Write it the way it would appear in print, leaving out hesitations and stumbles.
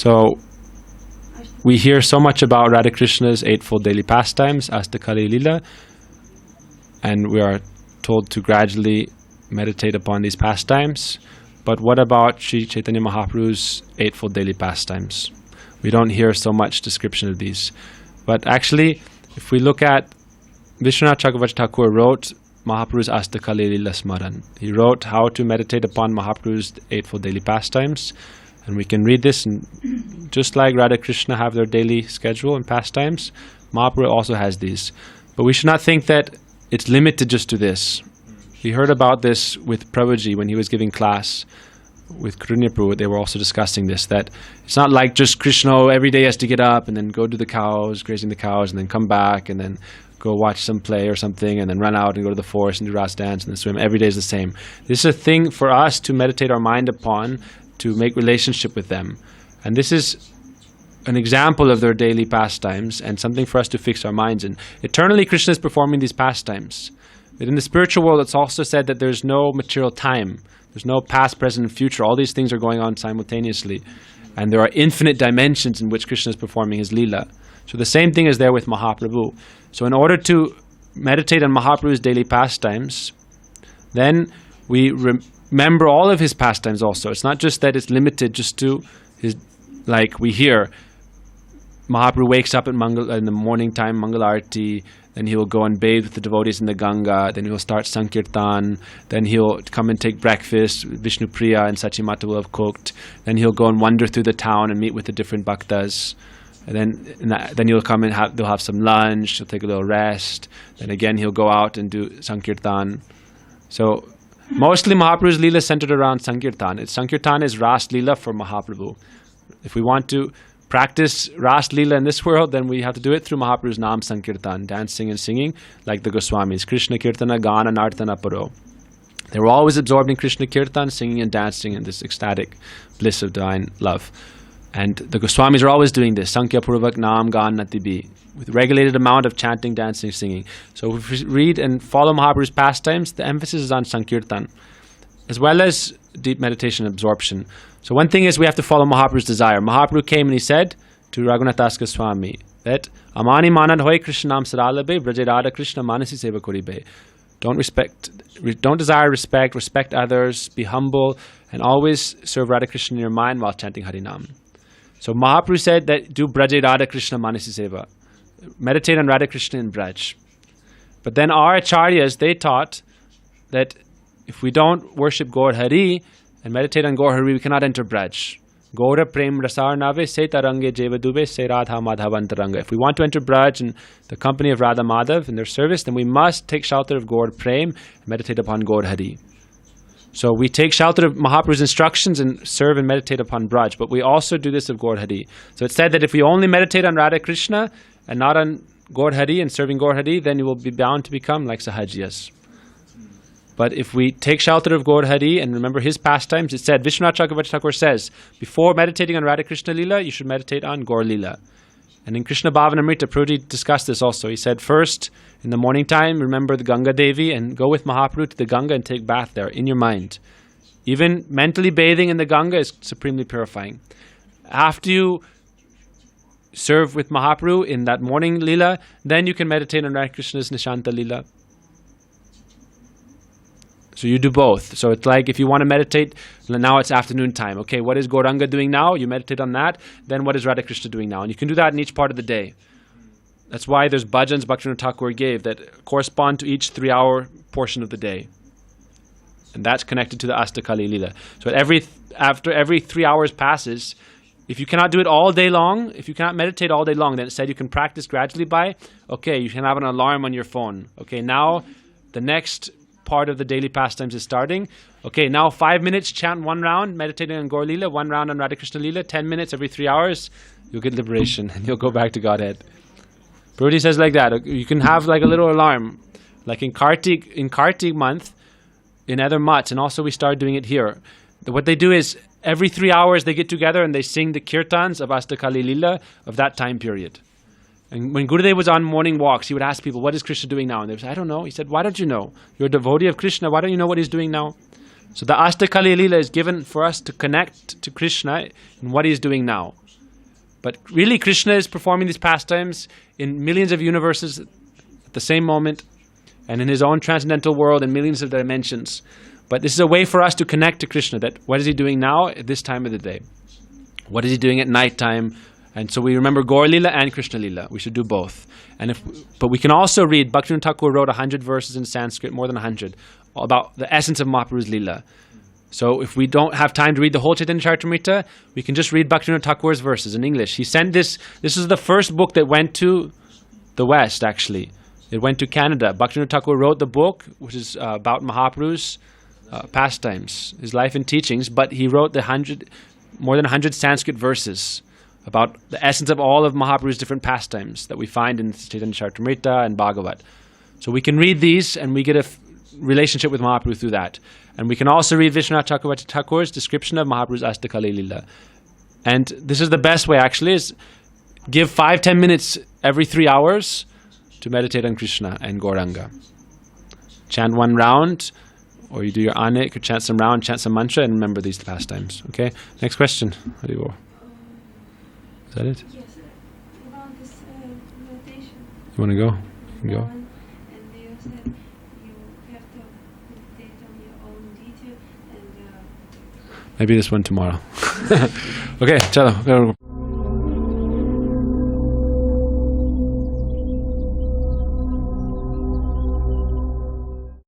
So we hear so much about Radha Krishna's eightfold daily pastimes, Astakali Lila, and we are told to gradually meditate upon these pastimes. But what about Sri Chaitanya Mahaprabhu's eightfold daily pastimes? We don't hear so much description of these. But actually, if we look at Vishwanath Chakravarti Thakur wrote Mahaprabhu's Astakali Lila Smaran. He wrote how to meditate upon Mahaprabhu's eightfold daily pastimes. And we can read this, and just like Radha Krishna have their daily schedule and pastimes, Mahaprabhu also has these. But we should not think that it's limited just to this. We heard about this with Prabhuji when he was giving class with Karunya Prabhu. They were also discussing this, that it's not like just Krishna every day has to get up and then go to the cows, grazing the cows, and then come back and then go watch some play or something, and then run out and go to the forest and do Ras dance and then swim. Every day is the same. This is a thing for us to meditate our mind upon, to make relationship with them. And this is an example of their daily pastimes and something for us to fix our minds in. Eternally, Krishna is performing these pastimes. But in the spiritual world, it's also said that there's no material time. There's no past, present, and future. All these things are going on simultaneously. And there are infinite dimensions in which Krishna is performing his Leela. So the same thing is there with Mahaprabhu. So in order to meditate on Mahaprabhu's daily pastimes, then we remember all of his pastimes also. It's not just that it's limited just to his, like we hear, Mahaprabhu wakes up in the morning time, Mangal Arati, then he will go and bathe with the devotees in the Ganga, then he will start Sankirtan, then he'll come and take breakfast, Vishnu Priya and Sachimata will have cooked, then he'll go and wander through the town and meet with the different bhaktas. And then he'll come and they'll have some lunch, he'll take a little rest, then again he'll go out and do Sankirtan. So mostly Mahaprabhu's Leela is centered around Sankirtan. Sankirtan is Ras Leela for Mahaprabhu. If we want to practice Ras Leela in this world, then we have to do it through Mahaprabhu's Nam Sankirtan, dancing and singing like the Goswamis. Krishna Kirtana Gana Nartana Paro. They were always absorbed in Krishna Kirtan, singing and dancing in this ecstatic bliss of divine love. And the Goswamis are always doing this, Sankhya Purvak Nam Gan Natibi, with regulated amount of chanting, dancing, singing. So if we read and follow Mahaprabhu's pastimes, the emphasis is on Sankirtan, as well as deep meditation and absorption. So one thing is we have to follow Mahaprabhu's desire. Mahaprabhu came and he said to Raghunath Goswami that Amani Manad Hoy Krishna Nam Saralabe Braje Radha Krishna Manasi Seva Kuribe. Don't desire respect, respect others, be humble, and always serve Radha Krishna in your mind while chanting Harinam. So Mahaprabhu said that do Braje Radha Krishna Manasi Seva. Meditate on Radha Krishna in Braj. But then our acharyas, they taught that if we don't worship Gaur Hari and meditate on Gaur Hari, we cannot enter Braj. Gaura Prem Rasar Nave Se Tarange Jevadube Se Radha Madhavantaranga. If we want to enter Braj in the company of Radha Madhav in their service, then we must take shelter of Gaur Prem and meditate upon Gaur Hari. So we take shelter of Mahaprabhu's instructions and serve and meditate upon Braj, but we also do this of Gaur Hari. So it's said that if we only meditate on Radha Krishna and not on Gaur Hari and serving Gaur Hari, then you will be bound to become like Sahajiyas. But if we take shelter of Gaur Hari and remember his pastimes, it said, Vishwanath Chakravarti Thakur says, before meditating on Radha Krishna Leela, you should meditate on Gaur Leela. And in Krishna Bhavanamrita, Prabhuji discussed this also. He said, first, in the morning time, remember the Ganga Devi and go with Mahaprabhu to the Ganga and take bath there in your mind. Even mentally bathing in the Ganga is supremely purifying. After you serve with Mahaprabhu in that morning Leela, then you can meditate on Radha Krishna's Nishanta Leela. So you do both. So it's like if you want to meditate, now it's afternoon time. Okay, what is Gauranga doing now? You meditate on that. Then what is Radha Krishna doing now? And you can do that in each part of the day. That's why there's bhajans Bhaktivinoda Thakur gave that correspond to each 3-hour portion of the day. And that's connected to the Astakali Leela. So after every 3 hours passes, if you cannot do it all day long, if you cannot meditate all day long, then it said you can practice gradually by, okay, you can have an alarm on your phone. Okay, now the next part of the daily pastimes is starting. Okay, now 5 minutes, chant one round, meditating on Gaur Leela, 1 round on Radha Krishna Leela, 10 minutes every 3 hours, you'll get liberation and you'll go back to Godhead. Prabhuji says like that. You can have like a little alarm. Like in Kartik month, in other mats, and also we start doing it here. What they do is every 3 hours they get together and they sing the kirtans of Astakali Leela of that time period. And when Gurudev was on morning walks, he would ask people, what is Krishna doing now? And they would say, I don't know. He said, why don't you know? You're a devotee of Krishna. Why don't you know what he's doing now? So the Astakali Leela is given for us to connect to Krishna in what he's doing now. But really, Krishna is performing these pastimes in millions of universes at the same moment, and in his own transcendental world in millions of dimensions. But this is a way for us to connect to Krishna, that what is he doing now at this time of the day? What is he doing at night time? And so we remember Gaura Lila and Krishna Lila. We should do both. But we can also read, Bhaktivinoda Thakur wrote 100 verses in Sanskrit, more than 100, about the essence of Mahaprabhu's Lila. So if we don't have time to read the whole Chaitanya Charitamrita, we can just read Bhaktivinoda Thakur's verses in English. He sent this is the first book that went to the West, actually. It went to Canada. Bhaktivinoda Thakur wrote the book, which is about Mahaprabhu's pastimes, his life and teachings, but he wrote more than 100 Sanskrit verses about the essence of all of Mahaprabhu's different pastimes that we find in Chaitanya Charitamrita and Bhagavat. So we can read these and we get a relationship with Mahaprabhu through that. And we can also read Vishwanath Chakravarti Thakur's description of Mahaprabhu's Astakali Lila. And this is the best way, actually, is give 5-10 minutes every 3 hours to meditate on Krishna and Gauranga. Chant one round, or you do your anik, or chant some round, chant some mantra, and remember these pastimes. Okay? Next question. Is that it? Yes, about this meditation. You want to go? You can go. And you said you have to meditate on your own detail and Maybe this one tomorrow. Okay, chalo.